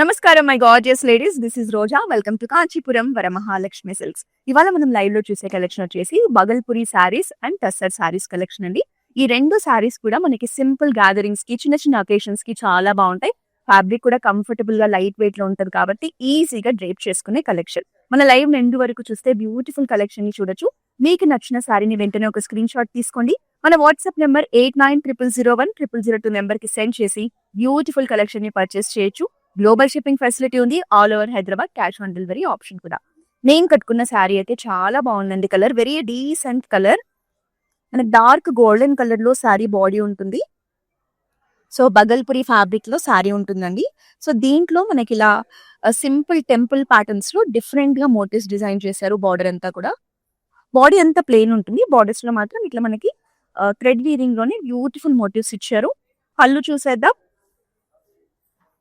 నమస్కారం my gorgeous ladies. This is Roja. Welcome to Kanchipuram Varamahalakshmi silks. ఇవాళ మనం లైవ్ లో చూసే కలెక్షన్ వచ్చేసి బగల్పురి శారీస్ అండ్ టస్సర్ శారీస్ కలెక్షన్ అండి. ఈ రెండు శారీస్ కూడా మనకి సింపుల్ గ్యాదరింగ్స్ కి, చిన్న చిన్న అకేషన్స్ కి చాలా బాగుంటాయి. ఫ్యాబ్రిక్ కూడా కంఫర్టబుల్ గా లైట్ వెయిట్ లో ఉంటది కాబట్టి ఈజీగా డ్రేప్ చేసుకునే కలెక్షన్. మన లైవ్ ఎండ్ వరకు చూస్తే బ్యూటిఫుల్ కలెక్షన్ ని చూడొచ్చు. మీకు నచ్చిన శారీని వెంటనే ఒక స్క్రీన్ షాట్ తీసుకోండి. మన వాట్సాప్ నెంబర్ 8900010002 నెంబర్ కి సెండ్ చేసి బ్యూటిఫుల్ కలెక్షన్ ని పర్చేస్ చేయొచ్చు. గ్లోబల్ షిప్పింగ్ ఫెసిలిటీ ఉంది. All over Hyderabad cash on delivery option కూడా. నేను కట్టుకున్న శారీ అయితే చాలా బాగుందండి. Colour very decent colour. మనకి డార్క్ గోల్డెన్ కలర్ లో శారీ బాడీ ఉంటుంది. సో బగల్పురి ఫ్యాబ్రిక్ లో శారీ ఉంటుందండి. సో దీంట్లో మనకి ఇలా సింపుల్ టెంపుల్ ప్యాటర్న్స్ లో డిఫరెంట్ గా మోటివ్స్ డిజైన్ చేశారు. బార్డర్ అంతా కూడా బాడీ అంతా ప్లెయిన్ ఉంటుంది. బార్డర్స్ లో మాత్రం ఇట్లా మనకి థ్రెడ్ వీవింగ్ లోనే బ్యూటిఫుల్ మోటివ్స్ ఇచ్చారు. పళ్ళు చూసేద్దాం.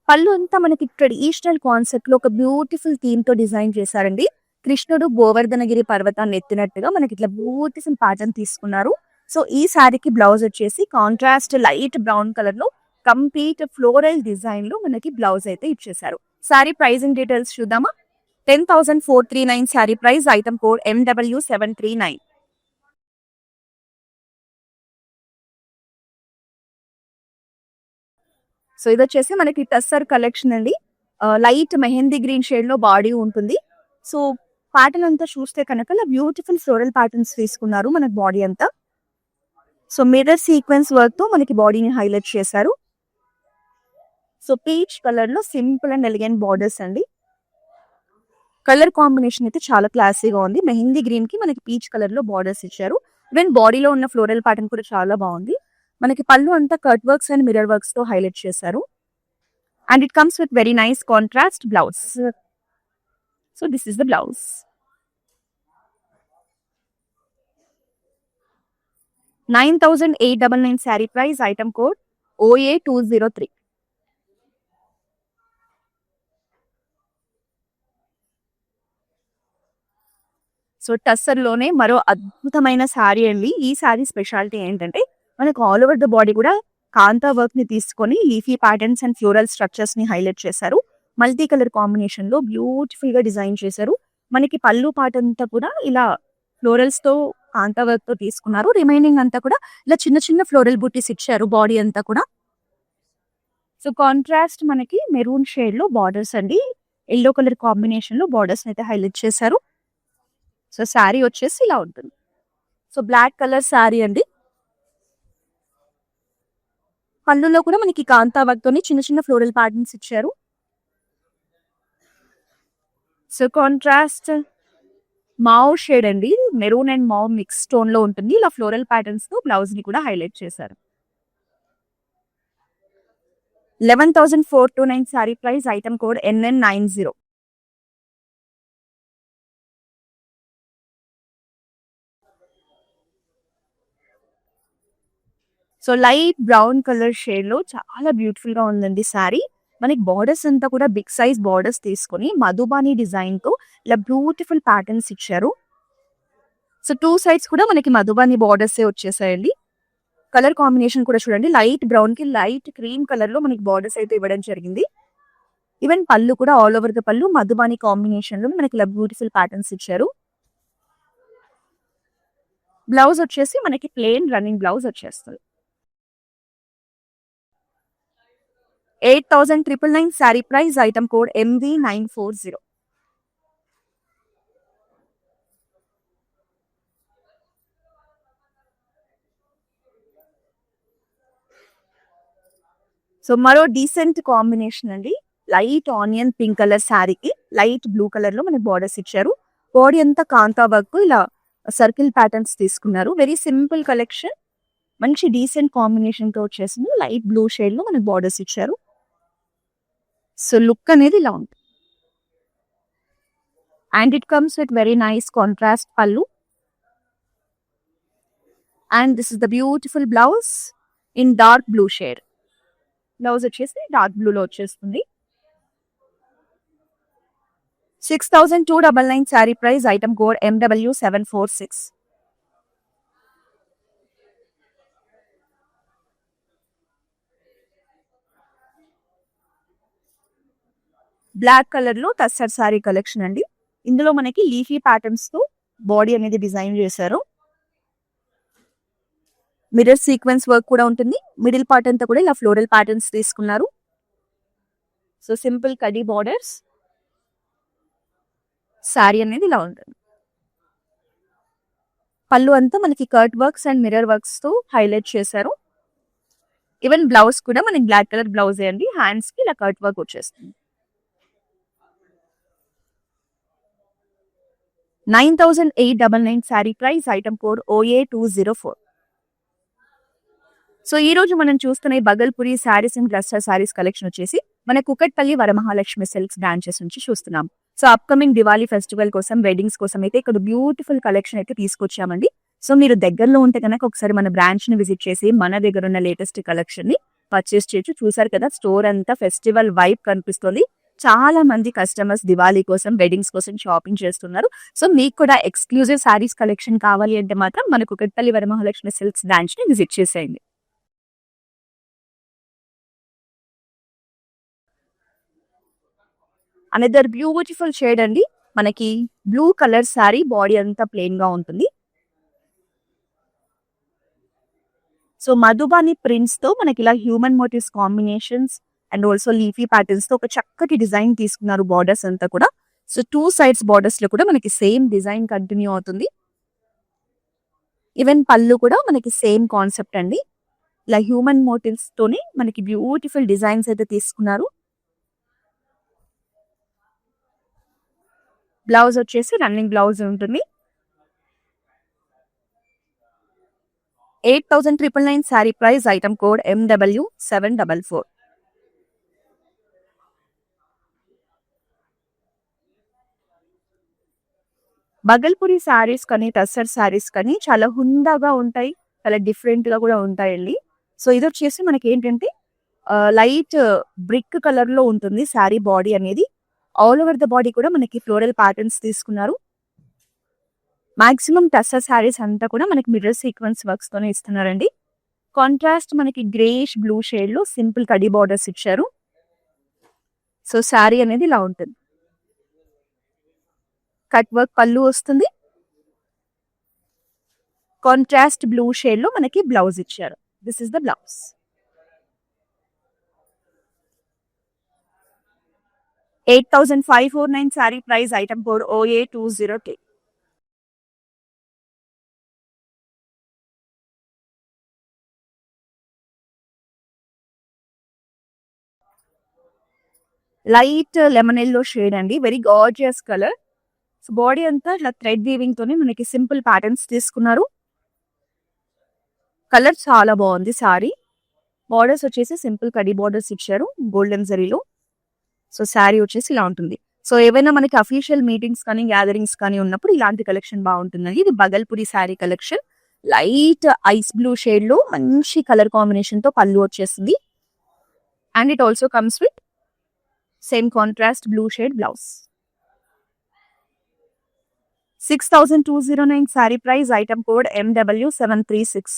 పళ్ళు అంతా మనకి ట్రెడిషనల్ కాన్సెప్ట్ లో ఒక బ్యూటిఫుల్ థీమ్ తో డిజైన్ చేశారండి. కృష్ణుడు గోవర్ధనగిరి పర్వతాన్ని ఎత్తినట్టుగా మనకి ఇట్లా బ్యూటిఫుల్ ప్యాటర్న్ తీసుకున్నారు. సో ఈ శారీకి బ్లౌజ్ వచ్చేసి కాంట్రాస్ట్ లైట్ బ్రౌన్ కలర్ లో కంప్లీట్ ఫ్లోరల్ డిజైన్ లో మనకి బ్లౌజ్ అయితే ఇచ్చేసారు. శారీ ప్రైజింగ్ డీటెయిల్స్ చూద్దామా. 10,439 sari price. Item code MW739. So ఇది వచ్చేసి మనకి టస్సర్ కలెక్షన్ అండి. లైట్ మెహందీ గ్రీన్ షేడ్ లో బాడీ ఉంటుంది. సో ప్యాటర్న్ అంతా చూస్తే కనుక బ్యూటిఫుల్ ఫ్లోరల్ ప్యాటర్న్స్ తీసుకున్నారు మనకి బాడీ అంతా. సో మిర్రర్ సీక్వెన్స్ వర్క్ తో మనకి బాడీని హైలైట్ చేశారు. సో పీచ్ కలర్ లో సింపుల్ అండ్ ఎలిగెంట్ బార్డర్స్ అండి. కలర్ కాంబినేషన్ అయితే చాలా క్లాసీగా ఉంది. మెహందీ గ్రీన్ కి మనకి పీచ్ కలర్ లో బార్డర్స్ ఇచ్చారు. ఈవెన్ బాడీలో ఉన్న ఫ్లోరల్ ప్యాటర్న్ కూడా చాలా బాగుంది. మనకి పళ్ళు అంతా cut works and mirror works తో హైలైట్ చేశారు. And it comes with very nice contrast blouse. So this is the blouse. 9,899 saree price. Item code OA203. So tussar లోనే మరో అద్భుతమైన శారీ అండి. ఈ శారీ స్పెషాలిటీ ఏంటంటే మనకు ఆల్ ఓవర్ ద బాడీ కూడా కాంతా వర్క్ ని తీసుకొని leafy patterns and floral structures ని హైలైట్ చేశారు. మల్టీ కలర్ కాంబినేషన్ లో బ్యూటిఫుల్ గా డిజైన్ చేశారు. మనకి పళ్ళు పాట అంతా కూడా ఇలా ఫ్లోరల్స్ తో కాంతా వర్క్ తో తీసుకున్నారు. రిమైనింగ్ అంతా కూడా ఇలా చిన్న చిన్న ఫ్లోరల్ బూటీస్ ఇచ్చారు బాడీ అంతా కూడా. సో కాంట్రాస్ట్ మనకి మెరూన్ షేడ్ లో బార్డర్స్ అండి. ఎల్లో కలర్ కాంబినేషన్ లో బార్డర్స్ అయితే హైలైట్ చేశారు. సో శారీ వచ్చేసి ఇలా ఉంటుంది. సో బ్లాక్ కలర్ శారీ అండి. పళ్ళులో కూడా మనకి కాంతా వర్క్ తోని చిన్న చిన్న ఫ్లోరల్ ప్యాటర్న్స్ ఇచ్చారు. సో కాంట్రాస్ట్ మావ్ షేడ్ అండి. మెరూన్ అండ్ మావ్ మిక్స్ టోన్ లో ఉంటుంది. ఇలా ఫ్లోరల్ ప్యాటర్న్స్ తో బ్లౌజ్ ని కూడా హైలైట్ చేశారు. 11,429 sari price. Item code NN90. So light brown colour shade లో చాలా బ్యూటిఫుల్ గా ఉందండి శారీ. మనకి బార్డర్స్ అంతా కూడా బిగ్ సైజ్ బార్డర్స్ తీసుకొని మధుబాని డిజైన్ తో ఇలా బ్యూటిఫుల్ ప్యాటర్న్స్ ఇచ్చారు. సో టూ సైడ్స్ కూడా మనకి మధుబాని బార్డర్స్ వచ్చేసాయండి. కలర్ కాంబినేషన్ కూడా చూడండి. లైట్ బ్రౌన్ కి లైట్ క్రీమ్ కలర్ లో మనకి బార్డర్స్ అయితే ఇవ్వడం జరిగింది. ఈవెన్ పళ్ళు కూడా ఆల్ ఓవర్ ద పళ్ళు మధుబాని కాంబినేషన్ లో మనకి ఇలా బ్యూటిఫుల్ ప్యాటర్న్స్ ఇచ్చారు. బ్లౌజ్ వచ్చేసి మనకి ప్లెయిన్ రన్నింగ్ బ్లౌజ్ వచ్చేస్తుంది. 8,999 sari price. Item code MV940. So మరో డీసెంట్ కాంబినేషన్ అండి. లైట్ ఆనియన్ పింక్ కలర్ శారీకి లైట్ బ్లూ కలర్ లో మనకి బార్డర్స్ ఇచ్చారు. బాడీ అంతా కాంతా వర్క్ ఇలా సర్కిల్ ప్యాటర్న్స్ తీసుకున్నారు. Very simple collection. మంచి డీసెంట్ కాంబినేషన్ తో వచ్చేసింది. లైట్ బ్లూ షేడ్ లో మనకి బార్డర్స్ ఇచ్చారు. సో లుక్ అనేది ఇలా ఉంటుంది. And it comes with very nice contrast పళ్ళు. And this is the beautiful blouse in dark blue shade. Blouse వచ్చేసి డార్క్ బ్లూ లో వచ్చేస్తుంది. 6,299 sari price. Item code MW746. Black colour లో టస్సర్ సారీ కలెక్షన్ అండి. ఇందులో మనకి లీఫీ ప్యాటర్న్స్ తో బాడీ అనేది డిజైన్ చేశారు. మిర్రర్ సీక్వెన్స్ వర్క్ కూడా ఉంటుంది. మిడిల్ పార్ట్ అంతా కూడా ఇలా ఫ్లోరల్ ప్యాటర్న్స్ తీసుకున్నారు. సో సింపుల్ కడీ బార్డర్స్, శారీ అనేది ఇలా ఉంటుంది. పళ్ళు అంతా మనకి కర్ట్ వర్క్స్ అండ్ మిర్రర్ వర్క్స్ తో హైలైట్ చేశారు. ఈవెన్ బ్లౌజ్ కూడా మనకి బ్లాక్ కలర్ బ్లౌజే అండి. హ్యాండ్స్ కి ఇలా కర్ట్ వర్క్ వచ్చేస్తుంది. 9899 sari price, item code OA204. So ఈ రోజు మనం చూస్తున్న ఈ Bhagalpuri saris and cluster saris collection వచ్చేసి మన కుకట్పల్లి వరమహాలక్ష్మి సిల్క్స్ బ్రాంచెస్ నుంచి చూస్తున్నాం. సో అప్కమింగ్ దివాళీ ఫెస్టివల్ కోసం, వెడ్డింగ్స్ కోసం అయితే ఇక్కడ బ్యూటిఫుల్ కలెక్షన్ అయితే తీసుకొచ్చామండి. సో మీరు దగ్గరలో ఉంటే కనుక ఒకసారి మన బ్రాంచ్ ని విజిట్ చేసి మన దగ్గర ఉన్న లేటెస్ట్ కలెక్షన్ ని పర్చేస్ చేయొచ్చు. చూసారు కదా, స్టోర్ అంతా ఫెస్టివల్ వైబ్ కనిపిస్తుంది. చాలా మంది కస్టమర్స్ దివాళీ కోసం, వెడ్డింగ్స్ కోసం షాపింగ్ చేస్తున్నారు. సో మీకు కూడా ఎక్స్క్లూజివ్ శారీస్ కలెక్షన్ కావాలి అంటే మాత్రం మన కుకట్పల్లి వరమహాలక్ష్మి సిల్క్స్ బ్రాంచ్ ని విజిట్ చేసేయండి. అనదర్ బ్యూటిఫుల్ షేడ్ అండి. మనకి బ్లూ కలర్ శారీ, బాడీ అంతా ప్లెయిన్ గా ఉంటుంది. సో మధుబాని ప్రింట్స్ తో మనకి ఇలా human motifs combinations and also leafy patterns తో ఒక చక్కటి డిజైన్ తీసుకున్నారు. బార్డర్స్ అంతా కూడా, సో 2 సైడ్స్ బార్డర్స్ లో కూడా మనకి సేమ్ డిజైన్ కంటిన్యూ అవుతుంది. ఈవెన్ పళ్ళు కూడా మనకి సేమ్ కాన్సెప్ట్ అండి. ఇలా హ్యూమన్ మోటివ్స్ తోనే మనకి బ్యూటిఫుల్ డిజైన్స్ అయితే తీసుకున్నారు. బ్లౌజ్ వచ్చేసి రన్నింగ్ బ్లౌజ్ ఉంటుంది. 8999 sari price, item code MW744. Bhagalpuri saris కానీ, టస్సర్ శారీస్ కానీ చాలా హుందాగా ఉంటాయి, చాలా డిఫరెంట్ గా కూడా ఉంటాయండి. సో ఇది వచ్చేసి మనకి ఏంటంటే లైట్ బ్రిక్ కలర్ లో ఉంటుంది శారీ బాడీ అనేది. ఆల్ ఓవర్ ద బాడీ కూడా మనకి ఫ్లోరల్ ప్యాటర్న్స్ తీసుకున్నారు. మాక్సిమం టస్సర్ శారీస్ అంతా కూడా మనకి మిర్రర్ సీక్వెన్స్ వర్క్స్ తోనే ఇస్తున్నారండి. కాంట్రాస్ట్ మనకి గ్రేష్ బ్లూ షేడ్ లో సింపుల్ కడీ బార్డర్స్ ఇచ్చారు. సో శారీ అనేది ఇలా ఉంటుంది. కట్ వర్క్ పళ్ళు వస్తుంది. కాంట్రాస్ట్ బ్లూ షేడ్ లో మనకి బ్లౌజ్ ఇచ్చారు. This is the blouse. $8,549 sari price, item code OA202. Light lemon yellow shade అండి, very gorgeous colour. So body అంతా ఇట్లా థ్రెడ్ వీవింగ్ తోనే మనకి సింపుల్ ప్యాటర్న్స్ తీసుకున్నారు. కలర్ చాలా బాగుంది సారీ. బార్డర్స్ వచ్చేసి సింపుల్ కడీ బార్డర్స్ ఇచ్చారు గోల్డెన్ జరీలో. సో శారీ వచ్చేసి ఇలా ఉంటుంది. సో ఏవైనా మనకి అఫీషియల్ మీటింగ్స్ కానీ, గ్యాదరింగ్స్ కానీ ఉన్నప్పుడు ఇలాంటి కలెక్షన్ బాగుంటుందండి. ఇది Bhagalpuri sari collection. Light ice blue shade లో మంచి కలర్ కాంబినేషన్ తో పళ్ళు వచ్చేస్తుంది. And it also comes with same contrast blue shade blouse. 6,209 sari price, item code MW736.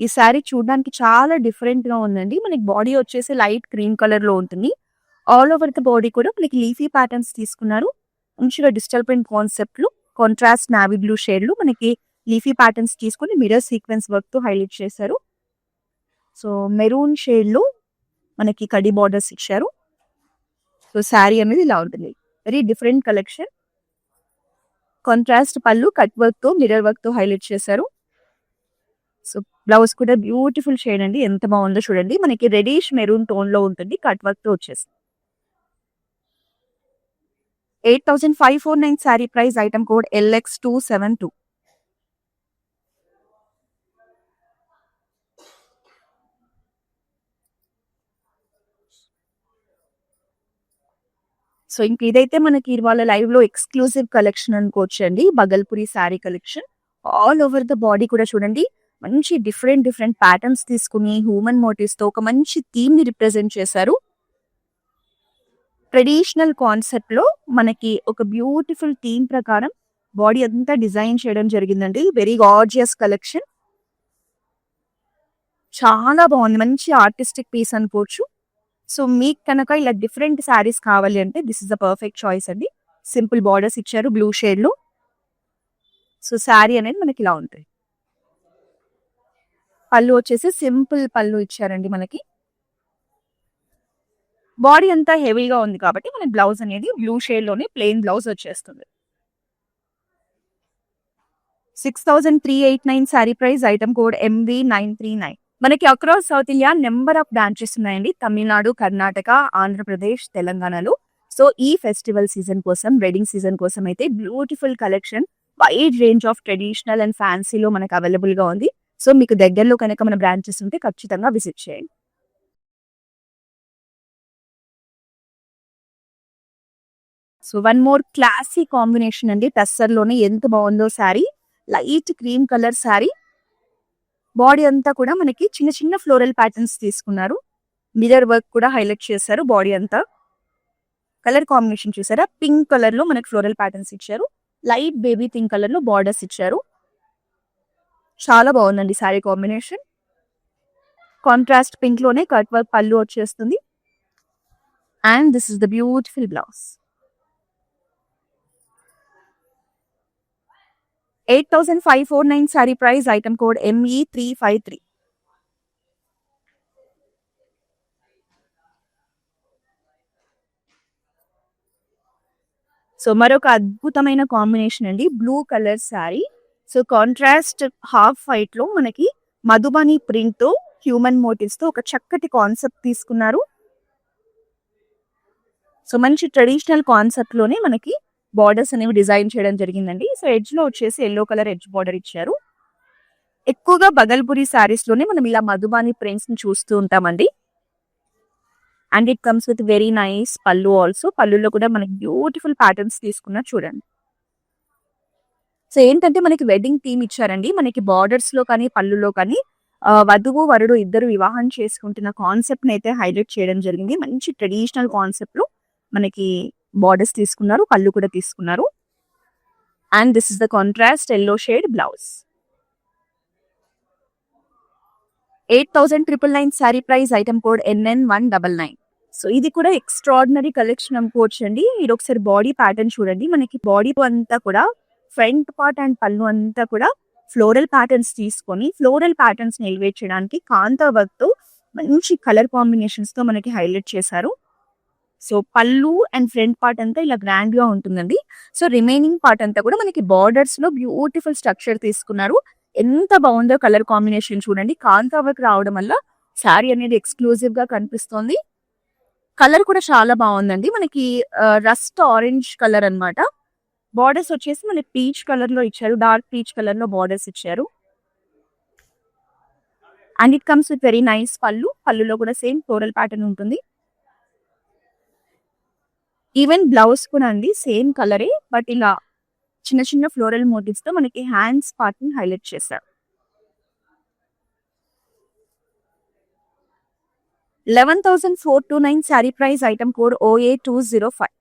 ఈ శారీ చూడడానికి చాలా డిఫరెంట్ గా ఉందండి. మనకి బాడీ వచ్చేసి లైట్ క్రీమ్ కలర్ లో ఉంటుంది. ఆల్ ఓవర్ ద బాడీ కూడా మనకి లీఫీ ప్యాటర్న్స్ తీసుకున్నారు. మంచిగా డిజిటల్ ప్రింట్ కాన్సెప్ట్ లో కాంట్రాస్ట్ నావీ బ్లూ షేడ్ లో మనకి లీఫీ ప్యాటర్న్స్ తీసుకుని మిర్రర్ సీక్వెన్స్ వర్క్ తో హైలైట్ చేశారు. సో మెరూన్ షేడ్ లో మనకి కడీ బార్డర్స్ ఇచ్చారు. సో శారీ అనేది ఇలా ఉంటుంది. Very different collection. కాంట్రాస్ట్ పళ్ళు కట్ వర్క్ తో, మిర్రర్ వర్క్ తో హైలైట్ చేశారు. సో బ్లౌజ్ కూడా బ్యూటిఫుల్ షేడ్ అండి, ఎంత బాగుందో చూడండి. మనకి రెడిష్ మెరూన్ టోన్ లో ఉంటుంది, కట్ వర్క్ తో వచ్చేసి. 8,549 sari price, item code LX272. So ఇంక ఇదైతే మనకి ఇవాళ లైవ్ లో ఎక్స్క్లూజివ్ కలెక్షన్ అనుకోవచ్చు అండి. Bhagalpuri sari collection. All over the body కూడా చూడండి, మంచి డిఫరెంట్ ప్యాటర్న్స్ తీసుకుని హ్యూమన్ మోటివ్స్ తో ఒక మంచి థీమ్ ని రిప్రజెంట్ చేశారు. ట్రెడిషనల్ కాన్సెప్ట్ లో మనకి ఒక బ్యూటిఫుల్ థీమ్ ప్రకారం బాడీ అంతా డిజైన్ చేయడం జరిగిందండి. Very gorgeous collection. చాలా బాగుంది. మంచి ఆర్టిస్టిక్ పీస్ అనుకోవచ్చు. సో మీకు కనుక ఇలా డిఫరెంట్ శారీస్ కావాలి అంటే this is the perfect choice అండి. సింపుల్ బార్డర్స్ ఇచ్చారు బ్లూ షేడ్ లో. సో శారీ అనేది మనకి ఇలా ఉంటుంది. పళ్ళు వచ్చేసి సింపుల్ పళ్ళు ఇచ్చారండి మనకి. బాడీ అంతా హెవీగా ఉంది కాబట్టి మన బ్లౌజ్ అనేది బ్లూ షేడ్ లోనే ప్లెయిన్ బ్లౌజ్ వచ్చేస్తుంది. 6389 sari price. Item code MV939. మనకి across south India number of branches ఉన్నాయండి. తమిళనాడు, కర్ణాటక, ఆంధ్రప్రదేశ్, తెలంగాణలో. సో ఈ ఫెస్టివల్ సీజన్ కోసం, వెడ్డింగ్ సీజన్ కోసం అయితే beautiful collection, wide range of traditional and ఫ్యాన్సీలో మనకు అవైలబుల్ గా ఉంది. సో మీకు దగ్గరలో కనుక మన బ్రాంచెస్ ఉంటే ఖచ్చితంగా విజిట్ చేయండి. So one more classy combination అండి. టస్సర్ లోనే ఎంత బాగుందో sari. Light cream colour sari. Body అంతా కూడా మనకి చిన్న చిన్న ఫ్లోరల్ ప్యాటర్న్స్ తీసుకున్నారు. మిర్రర్ వర్క్ కూడా హైలైట్ చేశారు. బాడీ అంతా కలర్ కాంబినేషన్ చూసారా, పింక్ కలర్ లో మనకి ఫ్లోరల్ ప్యాటర్న్స్ ఇచ్చారు. లైట్ బేబీ పింక్ కలర్ లో బార్డర్స్ ఇచ్చారు. చాలా బాగుందండి శారీ కాంబినేషన్. కాంట్రాస్ట్ పింక్ లోనే కట్ వర్క్ పళ్ళు వచ్చేస్తుంది. And this is the beautiful blouse. 8549 sari price. Item code ME353. So మరొక అద్భుతమైన కాంబినేషన్ అండి. Blue colour sari. So contrast half white లో మనకి మధుబని ప్రింట్ తో, హ్యూమన్ మోటివ్స్ తో ఒక చక్కటి కాన్సెప్ట్ తీసుకున్నారు. సో మంచి ట్రెడిషనల్ కాన్సెప్ట్ లోనే మనకి బార్డర్స్ అనేవి డిజైన్ చేయడం జరిగిందండి. సో ఎడ్జ్ లో వచ్చేసి ఎల్లో కలర్ ఎడ్జ్ బార్డర్ ఇచ్చారు. ఎక్కువగా బగల్పురి శారీస్ లోనే మనం ఇలా మధుబాని ప్రింట్స్ ని చూస్తూ ఉంటామండి. And it comes with very nice పళ్ళు ఆల్సో. పళ్ళులో కూడా మనకి బ్యూటిఫుల్ ప్యాటర్న్స్ తీసుకున్నా చూడండి. సో ఏంటంటే మనకి వెడ్డింగ్ థీమ్ ఇచ్చారండి. మనకి బార్డర్స్ లో కానీ పళ్ళులో కానీ వధువు వరుడు ఇద్దరు వివాహం చేసుకుంటున్న కాన్సెప్ట్ ని అయితే హైలైట్ చేయడం జరిగింది. మంచి ట్రెడిషనల్ కాన్సెప్ట్ లో మనకి బార్డర్స్ తీసుకున్నారు, పళ్ళు కూడా తీసుకున్నారు. And this is the contrast yellow shade blouse. 8999 sari price. Item code NN199. So ఇది కూడా ఎక్స్ట్రాడినరీ కలెక్షన్ అనుకోవచ్చు అండి. ఇది ఒకసారి బాడీ ప్యాటర్న్ చూడండి. మనకి బాడీ అంతా కూడా ఫ్రంట్ పార్ట్ అండ్ పళ్ళు అంతా కూడా ఫ్లోరల్ ప్యాటర్న్స్ తీసుకొని ఫ్లోరల్ ప్యాటర్న్స్ ని ఎలివేట్ చేయడానికి కాంతా వర్క్ తో మంచి కలర్ కాంబినేషన్స్ తో మనకి హైలైట్ చేశారు. సో పళ్ళు అండ్ ఫ్రంట్ పార్ట్ అంతా ఇలా గ్రాండ్ గా ఉంటుందండి. సో రిమైనింగ్ పార్ట్ అంతా కూడా మనకి బార్డర్స్ లో బ్యూటిఫుల్ స్ట్రక్చర్ తీసుకున్నారు. ఎంత బాగుందో కలర్ కాంబినేషన్ చూడండి. కాంతా వర్క్ రావడం వల్ల శారీ అనేది ఎక్స్క్లూజివ్ గా కనిపిస్తోంది. కలర్ కూడా చాలా బాగుందండి. మనకి రస్ట్ ఆరెంజ్ కలర్ అన్నమాట. బార్డర్స్ వచ్చేసి మనకి పీచ్ కలర్ లో ఇచ్చారు. డార్క్ పీచ్ కలర్ లో బార్డర్స్ ఇచ్చారు. And it comes with very nice పళ్ళు. పళ్ళులో కూడా సేమ్ ఫ్లోరల్ ప్యాటర్న్ ఉంటుంది. ఈవెన్ బ్లౌజ్ కూడా అండి సేమ్ కలరే, బట్ ఇలా చిన్న చిన్న ఫ్లోరల్ మోటివ్స్ తో మనకి హ్యాండ్స్ పార్ట్ ని హైలైట్ చేశారు. 11,429 sari price. Item code OA205.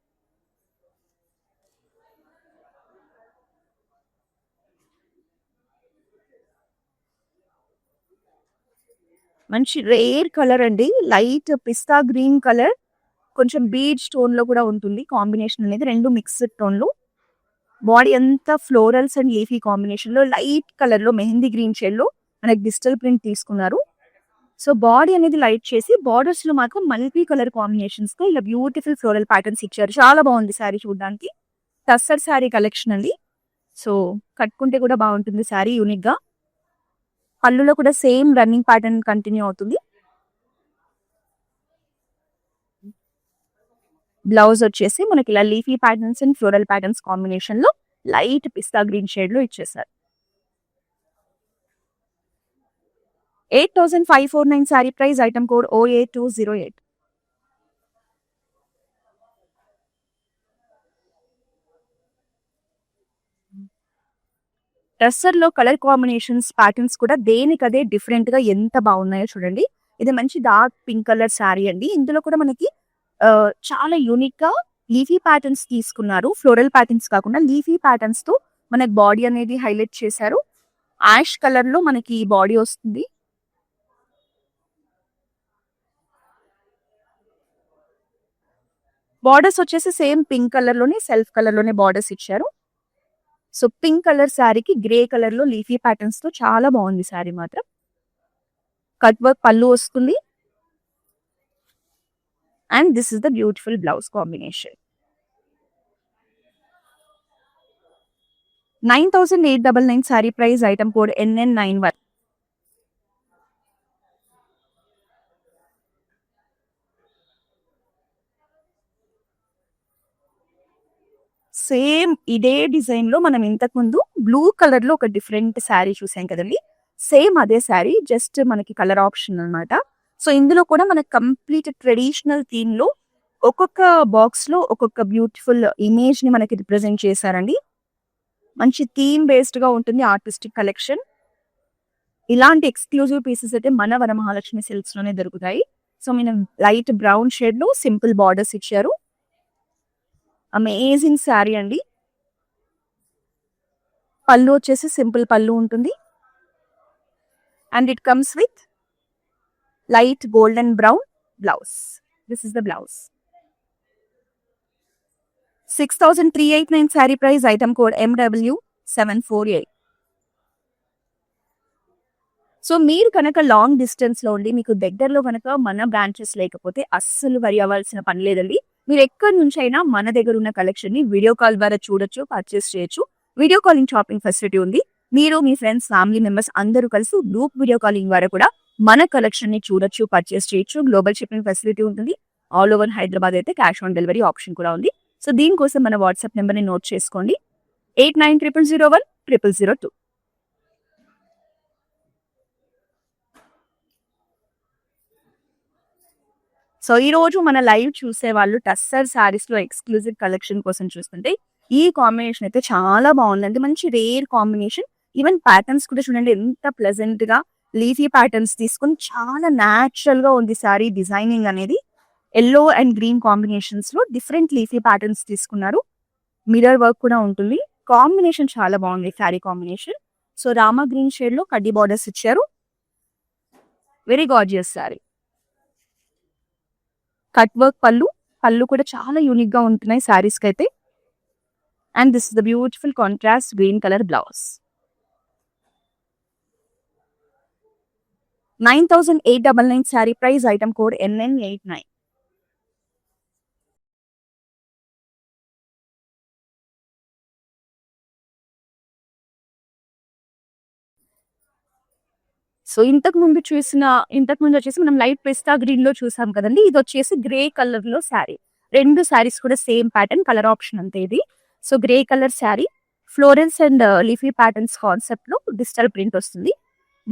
మంచి రేర్ కలర్ అండి. లైట్ పిస్తా గ్రీన్ కలర్, కొంచెం బీచ్ టోన్ లో కూడా ఉంటుంది. కాంబినేషన్ అనేది రెండు మిక్స్డ్ టోన్ లో. బాడీ అంతా ఫ్లోరల్స్ అండ్ లీఫీ కాంబినేషన్ లో లైట్ కలర్ లో మెహందీ గ్రీన్ షేడ్ లో మనకి డిజిటల్ ప్రింట్ తీసుకున్నారు. సో బాడీ అనేది లైట్ చేసి బార్డర్స్ లో మాత్రం మల్టీ కలర్ కాంబినేషన్స్ తో ఇలా బ్యూటిఫుల్ ఫ్లోరల్ ప్యాటర్న్స్ ఇచ్చారు. చాలా బాగుంది శారీ చూడడానికి. టస్సర్ శారీ కలెక్షన్ అండి. సో కట్టుకుంటే కూడా బాగుంటుంది శారీ యూనిక్ గా. పళ్ళులో కూడా సేమ్ రన్నింగ్ ప్యాటర్న్ కంటిన్యూ అవుతుంది. బ్లౌజ్ వచ్చేసి మనకి ఇలా leafy patterns and floral patterns combination లో లైట్ పిస్తా గ్రీన్ షేడ్ లో ఇచ్చేసారు. 8,549 sari price. Item code OA208. Tussar లో కలర్ కాంబినేషన్స్ ప్యాటర్న్స్ కూడా దేనికదే డిఫరెంట్ గా ఎంత బాగున్నాయో చూడండి. ఇది మంచి డార్క్ పింక్ కలర్ శారీ అండి. ఇందులో కూడా మనకి చాలా యూనిక్ గా లీఫీ ప్యాటర్న్స్ తీసుకున్నారు. ఫ్లోరల్ ప్యాటర్న్స్ కాకుండా లీఫీ ప్యాటర్న్స్ తో మనకి బాడీ అనేది హైలైట్ చేశారు. యాష్ కలర్ లో మనకి ఈ బాడీ వస్తుంది. బార్డర్స్ వచ్చేసి సేమ్ పింక్ కలర్ లోనే సెల్ఫ్ కలర్ లోనే బార్డర్స్ ఇచ్చారు. సో పింక్ కలర్ శారీకి గ్రే కలర్ లో లీఫీ ప్యాటర్న్స్ తో చాలా బాగుంది శారీ మాత్రం. కట్ వర్క్ పళ్ళు వస్తుంది. And this is the beautiful blouse combination. 9,899 sari price, item code NN91. Same ఇదే డిజైన్ లో మనం ఇంతకు ముందు బ్లూ కలర్ లో ఒక డిఫరెంట్ శారీ చూసాం కదండి. సేమ్ అదే శారీ, జస్ట్ మనకి కలర్ ఆప్షన్ అన్నమాట. సో ఇందులో కూడా మనకి కంప్లీట్ ట్రెడిషనల్ థీమ్ లో ఒక్కొక్క బాక్స్ లో ఒక్కొక్క బ్యూటిఫుల్ ఇమేజ్ ని మనకి రిప్రజెంట్ చేశారండి. మంచి థీమ్ బేస్డ్ గా ఉంటుంది ఆర్టిస్టిక్ కలెక్షన్. ఇలాంటి ఎక్స్క్లూజివ్ పీసెస్ అయితే మన వరమహాలక్ష్మి సిల్క్స్ లోనే దొరుకుతాయి. సో మనం లైట్ బ్రౌన్ షేడ్ లో సింపుల్ బార్డర్స్ ఇచ్చారు. అమేజింగ్ శారీ అండి. పళ్ళు వచ్చేసి సింపుల్ పళ్ళు ఉంటుంది. And it comes with light golden brown blouse. This is the blouse. 6,389 sari price, item code MW748. So మీరు కనుక లాంగ్ డిస్టెన్స్ లో ఉండి మీకు దగ్గరలో కనుక మన బ్రాంచెస్ లేకపోతే అస్సలు వరి అవ్వాల్సిన పని లేదండి. మీరు ఎక్కడి నుంచి అయినా మన దగ్గర ఉన్న కలెక్షన్ ని వీడియో కాల్ ద్వారా చూడొచ్చు, పర్చేస్ చేయొచ్చు. వీడియో కాలింగ్ షాపింగ్ ఫెసిలిటీ ఉంది. మీరు మీ ఫ్రెండ్స్, ఫ్యామిలీ మెంబర్స్ అందరూ కలిసి గ్రూప్ వీడియో కాలింగ్ ద్వారా కూడా మన కలెక్షన్ ని చూడొచ్చు, పర్చేస్ చేయొచ్చు. గ్లోబల్ షిప్పింగ్ ఫెసిలిటీ ఉంటుంది. ఆల్ ఓవర్ హైదరాబాద్ అయితే క్యాష్ ఆన్ డెలివరీ ఆప్షన్ కూడా ఉంది. సో దీనికోసం మన వాట్సాప్ నెంబర్ ని నోట్ చేసుకోండి. 8900010002. సో ఈ రోజు మన లైవ్ చూసే వాళ్ళు టస్సర్ శారీస్ లో ఎక్స్క్లూజివ్ కలెక్షన్ కోసం చూస్తుంటే ఈ కాంబినేషన్ అయితే చాలా బాగుందండి. మంచి రేర్ కాంబినేషన్. ఈవెన్ ప్యాటర్న్స్ కూడా చూడండి ఎంత ప్లెజెంట్ గా లీఫీ ప్యాటర్న్స్ తీసుకుని చాలా న్యాచురల్ గా ఉంది శారీ డిజైనింగ్ అనేది. ఎల్లో అండ్ గ్రీన్ కాంబినేషన్స్ లో డిఫరెంట్ లీఫీ ప్యాటర్న్స్ తీసుకున్నారు. మిర్రర్ వర్క్ కూడా ఉంటుంది. కాంబినేషన్ చాలా బాగుంది sari combination. So Rama green shade లో కడ్డీ బార్డర్స్ ఇచ్చారు. Very gorgeous sari. Cut work పళ్ళు కూడా చాలా యూనిక్ గా ఉంటున్నాయి శారీస్ కి అయితే. And this is the beautiful contrast green colour blouse. 9,899 sari price, item code NN89. So ఇంతకు ముందు వచ్చేసి మనం లైట్ పిస్తా గ్రీన్ లో చూసాం కదండి. ఇది వచ్చేసి గ్రే కలర్ లో శారీ. రెండు శారీస్ కూడా సేమ్ ప్యాటర్న్, కలర్ ఆప్షన్ అంతే ఇది. So grey colour sari, florals and leafy patterns concept లో డిజిటల్ ప్రింట్ వస్తుంది.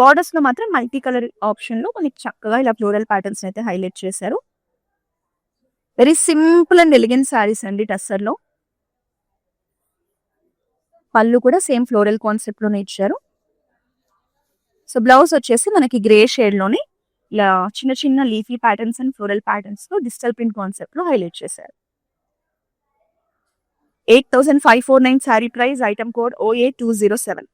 బార్డర్స్ లో మాత్రం మల్టీ కలర్ ఆప్షన్ లో మనకి చక్కగా ఇలా ఫ్లోరల్ ప్యాటర్న్స్ అయితే హైలైట్ చేశారు. Very simple and elegant saris అండి టస్సర్ లో. పళ్ళు కూడా సేమ్ ఫ్లోరల్ కాన్సెప్ట్ లోనే ఇచ్చారు. సో బ్లౌజ్ వచ్చేసి మనకి గ్రే షేడ్ లోనే ఇలా చిన్న చిన్న leafy patterns and floral patterns తో డిజిటల్ ప్రింట్ కాన్సెప్ట్ లో హైలైట్ చేశారు. 8,549 sari price, item code OA207.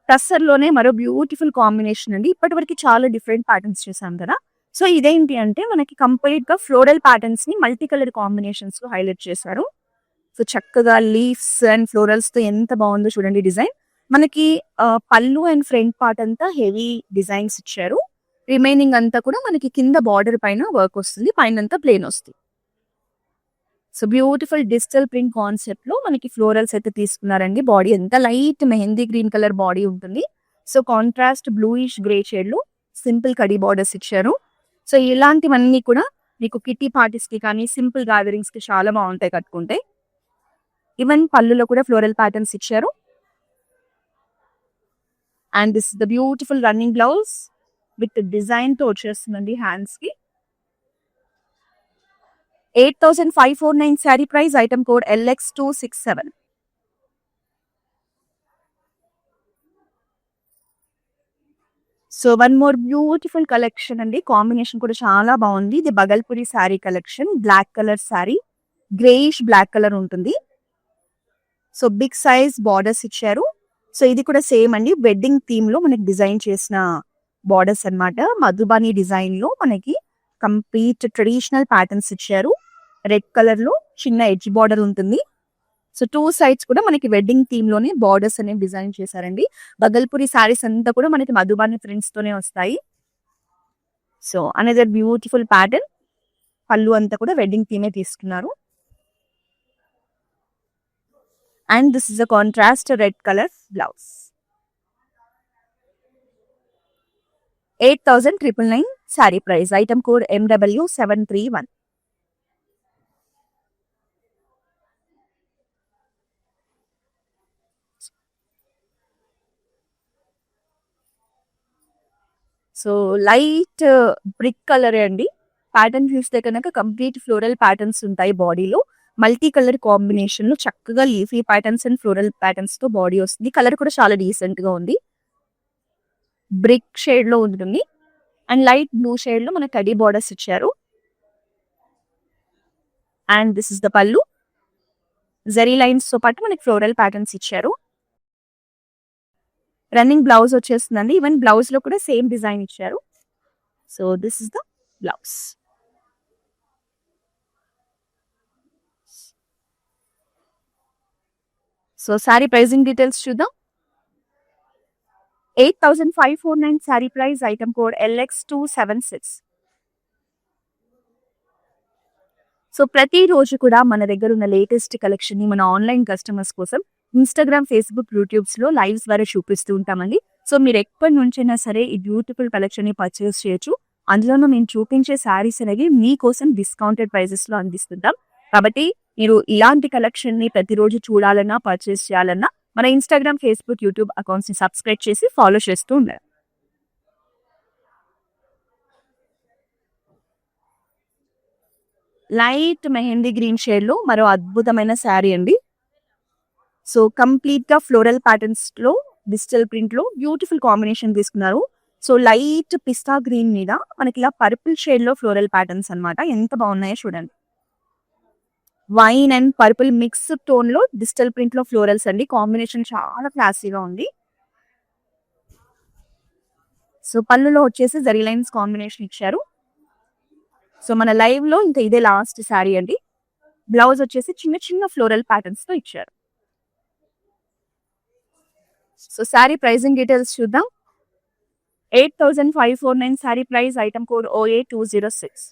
Tussar లోనే మరో బ్యూటిఫుల్ కాంబినేషన్ అండి. ఇప్పటి వరకు చాలా డిఫరెంట్ ప్యాటర్న్స్ చూసాం కదా. సో ఇదేంటి అంటే మనకి కంప్లీట్ గా ఫ్లోరల్ ప్యాటర్న్స్ ని మల్టీ కలర్ కాంబినేషన్స్ లో హైలైట్ చేశారు. సో చక్కగా లీవ్స్ అండ్ ఫ్లోరల్స్ తో ఎంత బాగుందో చూడండి డిజైన్. మనకి పళ్ళు అండ్ ఫ్రంట్ పార్ట్ అంతా హెవీ డిజైన్స్ ఇచ్చారు. రిమైనింగ్ అంతా కూడా మనకి కింద బార్డర్ పైన వర్క్ వస్తుంది, పైన అంతా ప్లేన్ వస్తుంది. So beautiful digital print concept లో మనకి ఫ్లోరల్స్ అయితే తీసుకున్నారండి. బాడీ ఎంత light mehndi green colour body ఉంటుంది. So contrast bluish grey shade లో సింపుల్ కడీ బార్డర్స్ ఇచ్చారు. సో ఇలాంటివన్నీ కూడా మీకు కిట్టి పార్టీస్ కి కానీ సింపుల్ గ్యాదరింగ్స్ కి చాలా బాగుంటాయి కట్టుకుంటే. ఈవెన్ పళ్ళులో కూడా ఫ్లోరల్ ప్యాటర్న్స్ ఇచ్చారు. And this the beautiful running blouse with design తో వచ్చేస్తుందండి హ్యాండ్స్ కి. 8,549 sari price, item code LX267. So one more beautiful collection అండి. కాంబినేషన్ కూడా చాలా బాగుంది. ఇది Bhagalpuri sari collection. Black colour sari, greyish black colour ఉంటుంది. సో బిగ్ సైజ్ బార్డర్స్ ఇచ్చారు. సో ఇది కూడా సేమ్ అండి, వెడ్డింగ్ థీమ్ లో మనకి డిజైన్ చేసిన బార్డర్స్ అన్నమాట. మధుబాని డిజైన్ లో మనకి కంప్లీట్ ట్రెడిషనల్ ప్యాటర్న్స్ ఇచ్చారు. రెడ్ కలర్ లో చిన్న ఎడ్జ్ బార్డర్ ఉంటుంది. సో టూ సైడ్స్ కూడా మనకి వెడ్డింగ్ థీమ్ లోనే బార్డర్స్ అనేవి డిజైన్ చేశారండి. బగల్పురి శారీస్ అంతా కూడా మనకి మధుబాని ప్రింట్స్ తోనే వస్తాయి. So another beautiful pattern. పళ్ళు అంతా కూడా వెడ్డింగ్ థీమే తీసుకున్నారు. And this is a contrast red colour blouse. 8,999 sari price. Item code MW731. So light brick colour అండి. ప్యాటర్న్ చూస్తే కనుక కంప్లీట్ ఫ్లోరల్ ప్యాటర్న్స్ ఉంటాయి బాడీలో. మల్టీ కలర్ కాంబినేషన్ లో చక్కగా leafy patterns and floral patterns తో బాడీ వస్తుంది. కలర్ కూడా చాలా డీసెంట్ గా ఉంది. బ్రిక్ షేడ్ లో ఉంటుంది. అండ్ లైట్ బ్లూ షేడ్ లో మనకి కడీ బార్డర్స్ ఇచ్చారు. And this is the pallu. Zari lines తో పాటు మనకి ఫ్లోరల్ ప్యాటర్న్స్ ఇచ్చారు. రన్నింగ్ బ్లౌజ్ వచ్చేస్తుందండి. ఈవెన్ బ్లౌజ్ లో కూడా సేమ్ డిజైన్ ఇచ్చారు. So this is the blouse. So sari pricing details చూద్దాం. 8,549 sari price. Item code LX276. So ప్రతిరోజు కూడా మన దగ్గర ఉన్న లేటెస్ట్ కలెక్షన్ ని మన ఆన్లైన్ కస్టమర్స్ కోసం ఇన్స్టాగ్రామ్, ఫేస్బుక్, యూట్యూబ్స్ లో లైవ్స్ ద్వారా చూపిస్తూ ఉంటామండి. సో మీరు ఎప్పటి నుంచైనా సరే ఈ బ్యూటిఫుల్ కలెక్షన్ ని పర్చేస్ చేయొచ్చు. అందులోనూ మేము చూపించే శారీస్ అనేవి మీకోసం డిస్కౌంటెడ్ ప్రైజెస్ లో అందిస్తుంటాం. కాబట్టి మీరు ఇలాంటి కలెక్షన్ ని ప్రతిరోజు చూడాలన్నా, పర్చేస్ చేయాలన్నా మన ఇన్స్టాగ్రామ్, ఫేస్బుక్, యూట్యూబ్ అకౌంట్స్ ని సబ్స్క్రైబ్ చేసి ఫాలో చేస్తూ ఉండాలి. లైట్ మెహందీ గ్రీన్ షేడ్ లో మరో అద్భుతమైన శారీ అండి. సో కంప్లీట్ గా ఫ్లోరల్ ప్యాటర్న్స్ లో డిజిటల్ ప్రింట్ లో బ్యూటిఫుల్ కాంబినేషన్ తీసుకున్నారు. సో లైట్ పిస్తా గ్రీన్ మీద మనకి ఇలా పర్పుల్ షేడ్ లో ఫ్లోరల్ ప్యాటర్న్స్ అన్నమాట. ఎంత బాగున్నాయో చూడండి. Wine and purple mix tone లో డిజిటల్ ప్రింట్ లో ఫ్లోరల్స్ అండి. కాంబినేషన్ చాలా క్లాసీగా ఉంది. సో పళ్ళులో వచ్చేసి జరీ లైన్స్ కాంబినేషన్ ఇచ్చారు. సో మన లైవ్ లో ఇంకా ఇదే లాస్ట్ శారీ అండి. బ్లౌజ్ వచ్చేసి చిన్న చిన్న ఫ్లోరల్ ప్యాటర్న్స్ తో ఇచ్చారు. సో శారీ ప్రైజింగ్ డీటెయిల్స్ చూద్దాం. 8,549 sari price. Item code OA206.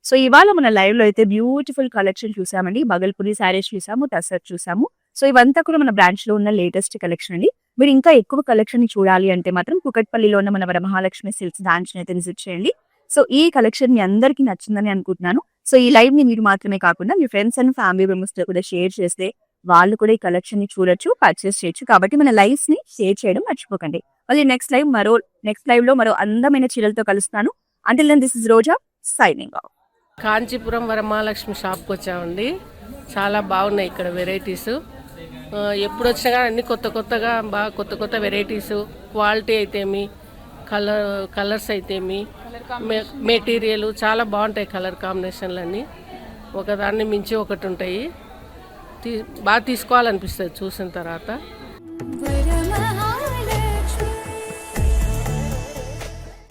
So ఇవాళ మన లైవ్ లో అయితే బ్యూటిఫుల్ కలెక్షన్ చూసామండి. బగల్పురి శారీస్ చూసాము, టసర్ చూసాము. సో ఇవంతా కూడా మన బ్రాంచ్ లో ఉన్న లేటెస్ట్ కలెక్షన్ అండి. మీరు ఇంకా ఎక్కువ కలెక్షన్ ని చూడాలి అంటే మాత్రం కుకట్పల్లిలో ఉన్న మన వరమహాలక్ష్మి సిల్క్స్ బ్రాంచ్ అయితే విజిట్ చేయండి. సో ఈ కలెక్షన్ మీ అందరికీ నచ్చిందని అనుకుంటున్నాను. సో ఈ లైవ్ ని మీరు మాత్రమే కాకుండా మీ ఫ్రెండ్స్ అండ్ ఫ్యామిలీ మెంబర్స్ తో కూడా షేర్ చేస్తే వాళ్ళు కూడా ఈ కలెక్షన్ ని చూడొచ్చు, పర్చేస్ చేయొచ్చు. కాబట్టి మన లైవ్స్ ని షేర్ చేయడం మర్చిపోకండి. మళ్ళీ నెక్స్ట్ లైవ్ లో మరో అందమైన చీరలతో కలుస్తాను. Until then this is Roja signing off. Kanchipuram Varamahalakshmi షాప్కి వచ్చామండి. చాలా బాగున్నాయి ఇక్కడ వెరైటీస్. ఎప్పుడు వచ్చినా కానీ అన్ని కొత్తగా బాగా కొత్త వెరైటీస్, క్వాలిటీ అయితేమి, కలర్స్ అయితేమి, మెటీరియల్ చాలా బాగుంటాయి. కలర్ కాంబినేషన్లు అన్నీ ఒకదాన్ని మించి ఒకటి ఉంటాయి. బాగా తీసుకోవాలనిపిస్తుంది చూసిన తర్వాత.